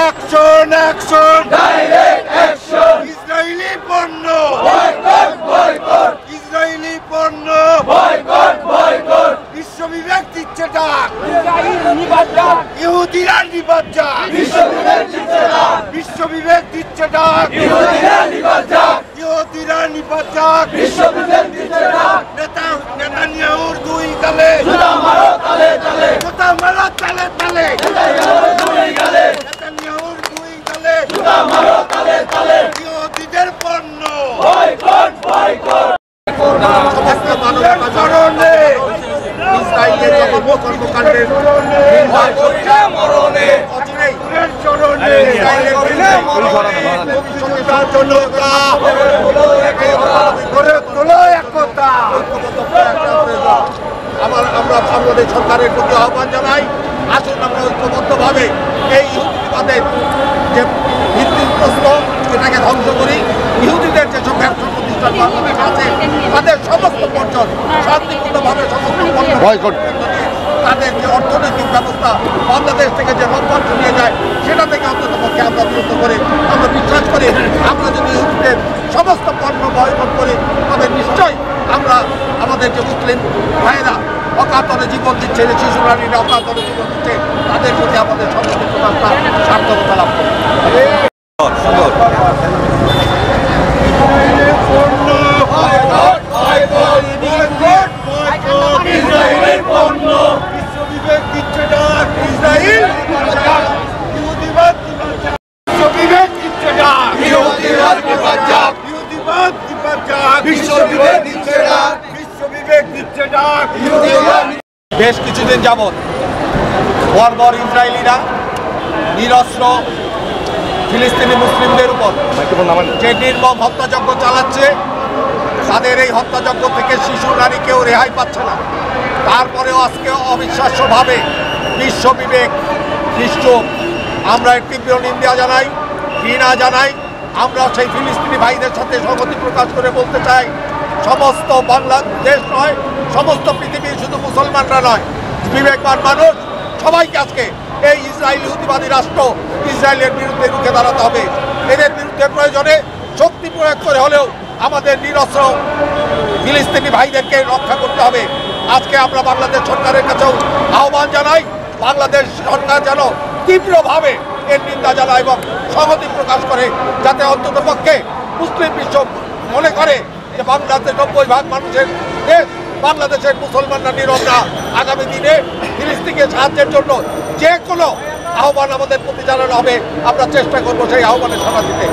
Action, action, direct action. Israeli porno. Boycott, boycott. Israeli porno. Boycott, boycott. বিশ্ববিবেক দিচ্ছে ডাক। ইহুদিরা নিবাদ যাক। বিশ্ববিবেক দিচ্ছে ডাক। বিশ্ববিবেক দিচ্ছে ডাক। ইহুদিরা নিবাদ যাক। ইহুদিরা নিবাদ যাক। বিশ্ববিবেক দিচ্ছে ডাক। নেতানিয়াহুর দুই গালে। জুতা মারো তালে তালে। জুতা মারো তালে তালে। নেতানিয়াহুর দুই গালে। নেতানিয়াহুর দুই গালে। জুতা মারো তালে তালে। ইহুদিদের পণ্য। Boycott boycott. চরণে ইসরায়েলের কর্মকাণ্ডের মরণে চরণে ইসরায়েলের ভবিষ্যতে জনতা গড়ে তোলো একতা। আমরা বাংলাদেশ সরকারের প্রতি আহ্বান জানাই, আসুন আমরা ঐক্যবদ্ধভাবে এই ইহুদিবাদের যে ভিত্তিপ্রস্ত এটাকে ধ্বংস করি। ইহুদিদের যেসব ব্যবসা প্রতিষ্ঠান বাংলাদেশ আছে তাদের সমস্ত পর্যট শান্তিপূর্ণভাবে সমস্ত তাদের যে অর্থনৈতিক ব্যবস্থা বাংলাদেশ থেকে যে লভ্যাংশ নিয়ে যায় সেটা থেকে অন্ততপক্ষে আমরা বিরত করে আমরা বিশ্বাস করি আমরা যদি ইহুদিদের সমস্ত পণ্য বয়কট করি তবে নিশ্চয়ই আমরা আমাদের যে মুসলিম ভাইয়েরা অকাতরে জীবন দিচ্ছে, যে শিশু নারীরা অকাতরে জীবন দিচ্ছে, তাদের প্রতি আমাদের সংহতি প্রকাশটা সার্থকতা লাভ করবে। বেশ কিছুদিন যাবৎ বর্বর ইসরায়েলিরা নিরস্ত্র ফিলিস্তিনি মুসলিমদের উপর যে নির্মম হত্যাযজ্ঞ চালাচ্ছে, তাদের এই হত্যাযজ্ঞ থেকে শিশু নারী কেউ রেহাই পাচ্ছে না। তারপরেও আজকে অবিশ্বাস্যভাবে বিশ্ব বিবেক নিশ্চুপ। আমরা এর তীব্র নিন্দা জানাই, ঘৃণা জানাই। আমরা সেই ফিলিস্তিনি ভাইদের সাথে সংহতি প্রকাশ করে বলতে চাই, সমস্ত বাংলাদেশ নয়, সমস্ত পৃথিবীর শুধু মুসলমানরা নয়, বিবেকবান মানুষ সবাইকে আজকে এই ইসরায়েল ইহুদিবাদী রাষ্ট্র ইসরায়েলের বিরুদ্ধে রুখে দাঁড়াতে হবে। এদের বিরুদ্ধে প্রয়োজনে শক্তি প্রয়োগ করে হলেও আমাদের নিরস্ত্র ফিলিস্তিনি ভাইদেরকে রক্ষা করতে হবে। আজকে আমরা বাংলাদেশ সরকারের কাছেও আহ্বান জানাই, বাংলাদেশ সরকার যেন তীব্রভাবে এর নিন্দা জানায় এবং সংহতি প্রকাশ করে, যাতে অন্ততপক্ষে মুসলিম বিশ্ব মনে করে যে বাংলাদেশ 90% মানুষের দেশ, বাংলাদেশের মুসলমানরা নীরব না। আগামী দিনে ফিলিস্তিনকে সাহায্যের জন্য যে কোনো আহ্বান আমাদের প্রতি জানানো হবে, আমরা চেষ্টা করবো সেই আহ্বানে সাড়া দিতে।